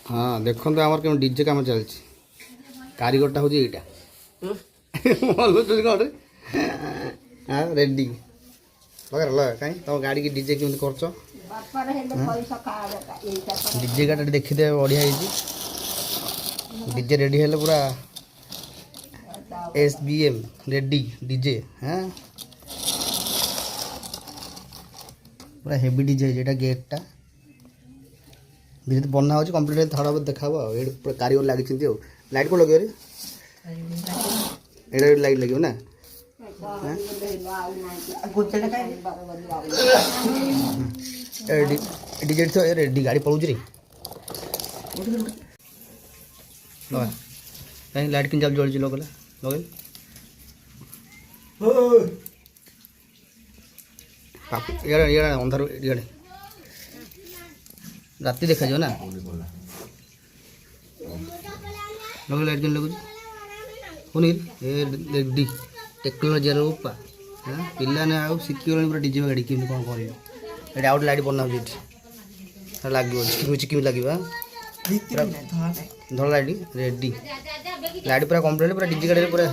हाँ देखो आमर के डीजे काम चलती कारीगरटा हूँ यहाँ भल हाँ रेडी लगा कहीं तुम गाड़ी की डीजे केमी कर डीजे गाड़ी देखीदे बढ़िया डीजे रेडी है पूरा SBM रेडी डीजे हाँ पूरा हेवी डीजे है गेटा धीरे धीरे बना हो कम्प्लीट थोड़ा बहुत देखा ये पूरा कारीगर लगी लाइट को लगे ये लाइट लगे ना डीजे तो रेडी गाड़ी पलूच रे कहीं लाइट किन जल जल्दी लगे लगे इे अंधार इे राति देखा जाओ ना लगे लाइट किन लगुच पुनी रेडी टेक्नोलोजी रूपा हाँ पिलाने आउ शिखिगले पूरा डीजे गाड़ी केमी कौन कर आउट लाइट बना लगे चिकिमी चिकिमी लगे धला लाइट रेडी लाइट पूरा कम्प्लीट पूरा डीजे गाड़ी पूरा